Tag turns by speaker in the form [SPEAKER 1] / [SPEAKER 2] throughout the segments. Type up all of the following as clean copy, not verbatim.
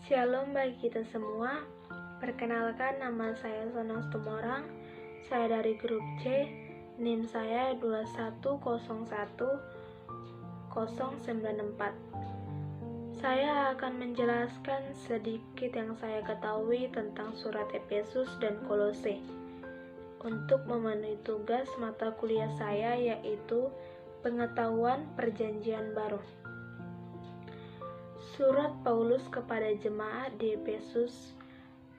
[SPEAKER 1] Shalom bagi kita semua. Perkenalkan, nama saya Sonos Tumorang. Saya dari grup C. NIM saya 2101094. Saya akan menjelaskan sedikit yang saya ketahui tentang surat Efesus dan Kolose untuk memenuhi tugas mata kuliah saya, yaitu pengetahuan Perjanjian Baru. Surat Paulus kepada jemaat di Efesus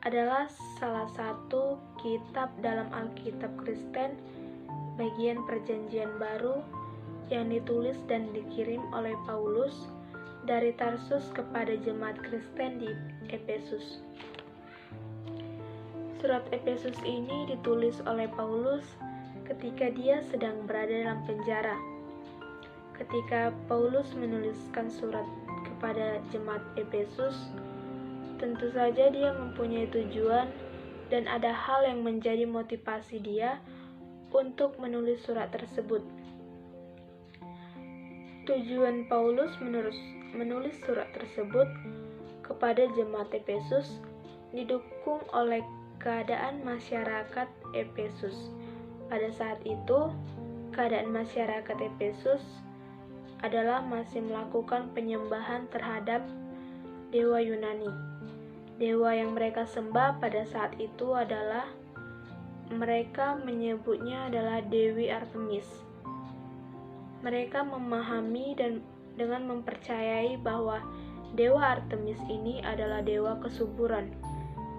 [SPEAKER 1] adalah salah satu kitab dalam Alkitab Kristen bagian Perjanjian Baru yang ditulis dan dikirim oleh Paulus dari Tarsus kepada jemaat Kristen di Efesus. Surat Efesus ini ditulis oleh Paulus ketika dia sedang berada dalam penjara. Ketika Paulus menuliskan surat kepada jemaat Efesus, tentu saja dia mempunyai tujuan dan ada hal yang menjadi motivasi dia untuk menulis surat tersebut. Tujuan Paulus menulis surat tersebut kepada jemaat Efesus didukung oleh keadaan masyarakat Efesus. Pada saat itu, keadaan masyarakat Efesus adalah masih melakukan penyembahan terhadap dewa Yunani. Dewa yang mereka sembah pada saat itu adalah, mereka menyebutnya adalah Dewi Artemis. Mereka memahami dan dengan mempercayai bahwa dewa Artemis ini adalah dewa kesuburan.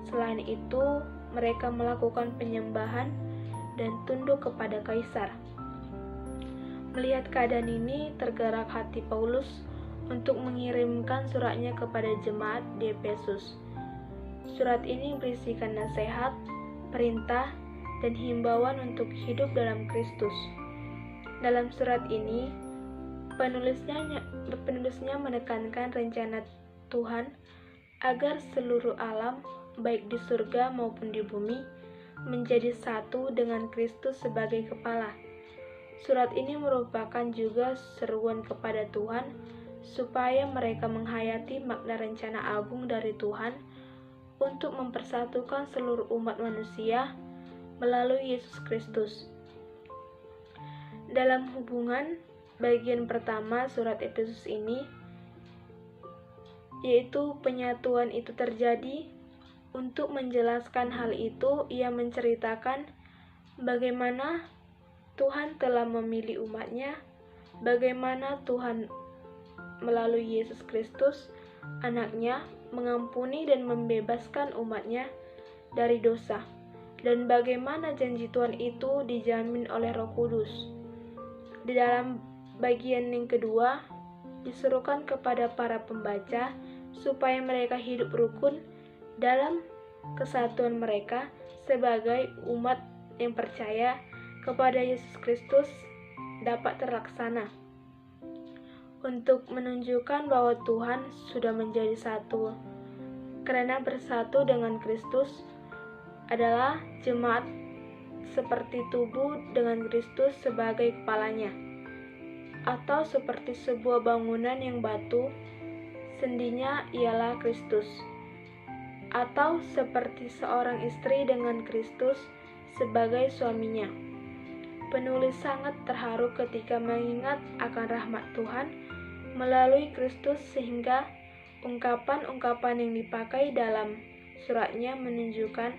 [SPEAKER 1] Selain itu, mereka melakukan penyembahan dan tunduk kepada kaisar. Melihat keadaan ini, tergerak hati Paulus untuk mengirimkan suratnya kepada jemaat di Efesus. Surat ini berisikan nasihat, perintah, dan himbauan untuk hidup dalam Kristus. Dalam surat ini, penulisnya menekankan rencana Tuhan agar seluruh alam, baik di surga maupun di bumi, menjadi satu dengan Kristus sebagai kepala. Surat ini merupakan juga seruan kepada Tuhan supaya mereka menghayati makna rencana agung dari Tuhan untuk mempersatukan seluruh umat manusia melalui Yesus Kristus. Dalam hubungan bagian pertama surat Efesus ini, yaitu penyatuan itu terjadi. Untuk menjelaskan hal itu, ia menceritakan bagaimana Tuhan telah memilih umatnya, bagaimana Tuhan melalui Yesus Kristus, anaknya, mengampuni dan membebaskan umatnya dari dosa, dan bagaimana janji Tuhan itu dijamin oleh Roh Kudus. Di dalam bagian yang kedua, disuruhkan kepada para pembaca supaya mereka hidup rukun dalam kesatuan mereka sebagai umat yang percaya kepada Yesus Kristus dapat terlaksana. Untuk menunjukkan bahwa Tuhan sudah menjadi satu, karena bersatu dengan Kristus adalah jemaat seperti tubuh dengan Kristus sebagai kepalanya, atau seperti sebuah bangunan yang batu, sendinya ialah Kristus, atau seperti seorang istri dengan Kristus sebagai suaminya. Penulis sangat terharu ketika mengingat akan rahmat Tuhan melalui Kristus, sehingga ungkapan-ungkapan yang dipakai dalam suratnya menunjukkan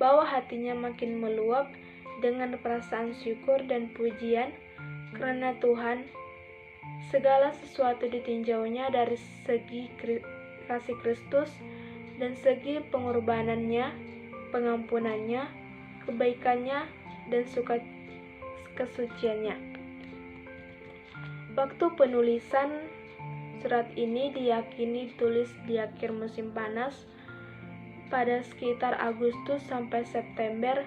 [SPEAKER 1] bahwa hatinya makin meluap dengan perasaan syukur dan pujian karena Tuhan. Segala sesuatu ditinjaunya dari segi kasih Kristus dan segi pengorbanannya, pengampunannya, kebaikannya, dan kesuciannya. Waktu penulisan surat ini diyakini ditulis di akhir musim panas pada sekitar Agustus sampai September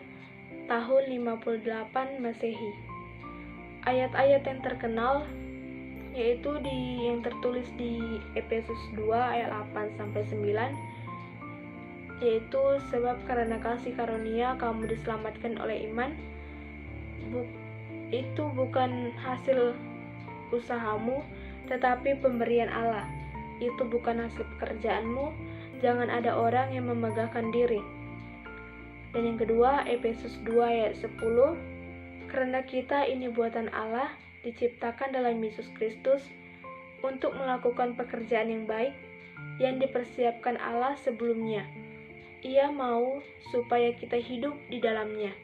[SPEAKER 1] tahun 58 Masehi. Ayat-ayat yang terkenal yaitu yang tertulis di Efesus 2 ayat 8 sampai 9, yaitu sebab karena kasih karunia kamu diselamatkan oleh iman. Itu bukan hasil usahamu, tetapi pemberian Allah. Itu bukan hasil pekerjaanmu, jangan ada orang yang memegahkan diri. Dan yang kedua, Efesus 2 ayat 10, karena kita ini buatan Allah, diciptakan dalam Yesus Kristus untuk melakukan pekerjaan yang baik yang dipersiapkan Allah sebelumnya. Ia mau supaya kita hidup di dalamnya.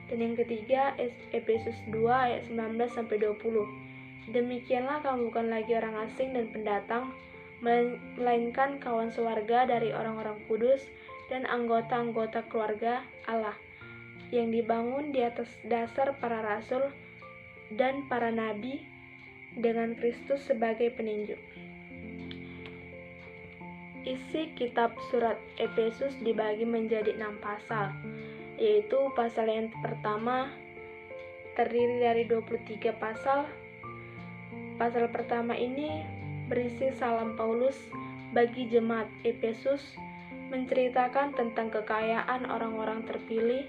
[SPEAKER 1] Dan yang ketiga, Efesus 2 ayat 19-20. Demikianlah kamu bukan lagi orang asing dan pendatang, melainkan kawan sewarga dari orang-orang kudus dan anggota-anggota keluarga Allah, yang dibangun di atas dasar para rasul dan para nabi dengan Kristus sebagai peninjuk. Isi kitab surat Efesus dibagi menjadi 6 pasal, yaitu pasal yang pertama terdiri dari 23 pasal. Pasal pertama ini berisi salam Paulus bagi jemaat Efesus, menceritakan tentang kekayaan orang-orang terpilih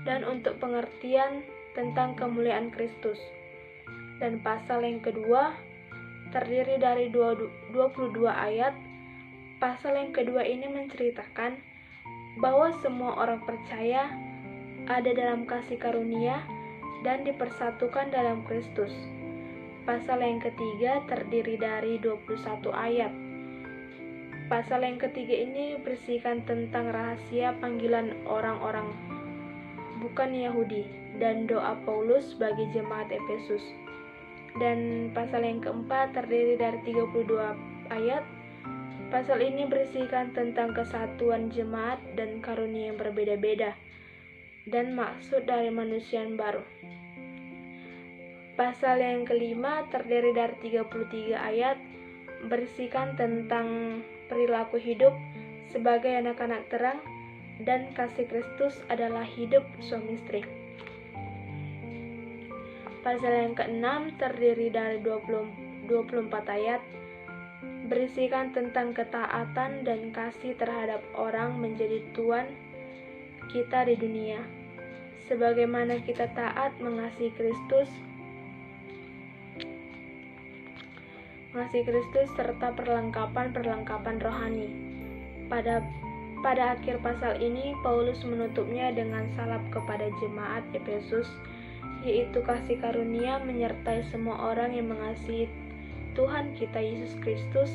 [SPEAKER 1] dan untuk pengertian tentang kemuliaan Kristus. Dan pasal yang kedua terdiri dari 22 ayat. Pasal yang kedua ini menceritakan bahwa semua orang percaya ada dalam kasih karunia dan dipersatukan dalam Kristus. Pasal yang ketiga terdiri dari 21 ayat. Pasal yang ketiga ini berisikan tentang rahasia panggilan orang-orang bukan Yahudi dan doa Paulus bagi jemaat Efesus. Dan pasal yang keempat terdiri dari 32 ayat. Pasal ini berisikan tentang kesatuan jemaat dan karunia yang berbeda-beda dan maksud dari manusia yang baru. Pasal yang kelima terdiri dari 33 ayat, berisikan tentang perilaku hidup sebagai anak-anak terang dan kasih Kristus adalah hidup suami istri. Pasal yang keenam terdiri dari 24 ayat, berisikan tentang ketaatan dan kasih terhadap orang menjadi Tuhan kita di dunia, sebagaimana kita taat mengasihi Kristus serta perlengkapan rohani. Pada akhir pasal ini, Paulus menutupnya dengan salap kepada jemaat Efesus, yaitu kasih karunia menyertai semua orang yang mengasihi Tuhan kita Yesus Kristus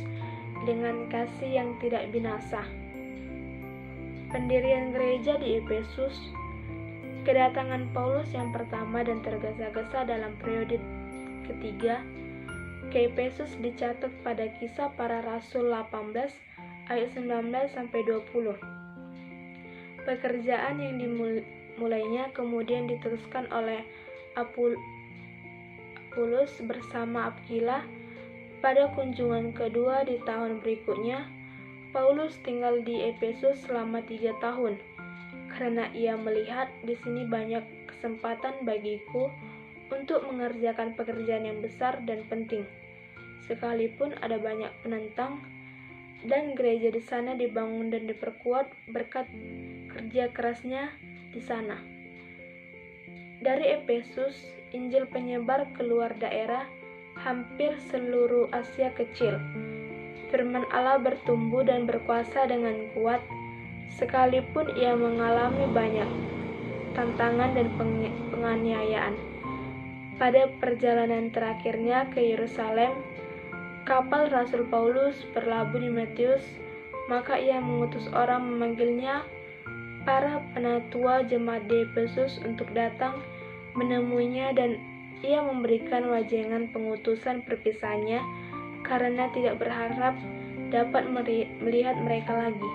[SPEAKER 1] dengan kasih yang tidak binasa. Pendirian gereja di Efesus. Kedatangan Paulus yang pertama dan tergesa-gesa dalam periode ketiga ke Efesus dicatat pada Kisah Para Rasul 18 ayat 19-20. Pekerjaan yang dimulainya kemudian diteruskan oleh Apollos bersama Aquila. Pada kunjungan kedua di tahun berikutnya, Paulus tinggal di Efesus selama 3 tahun, karena ia melihat di sini banyak kesempatan bagiku untuk mengerjakan pekerjaan yang besar dan penting, sekalipun ada banyak penentang, dan gereja di sana dibangun dan diperkuat berkat kerja kerasnya di sana. Dari Efesus, Injil penyebar keluar daerah hampir seluruh Asia Kecil. Firman Allah bertumbuh dan berkuasa dengan kuat, sekalipun ia mengalami banyak tantangan dan penganiayaan. Pada perjalanan terakhirnya ke Yerusalem, kapal Rasul Paulus berlabuh di Matius, maka ia mengutus orang memanggilnya para penatua jemaat di Efesus untuk datang menemuinya, dan ia memberikan wajangan pengutusan perpisahannya karena tidak berharap dapat melihat mereka lagi.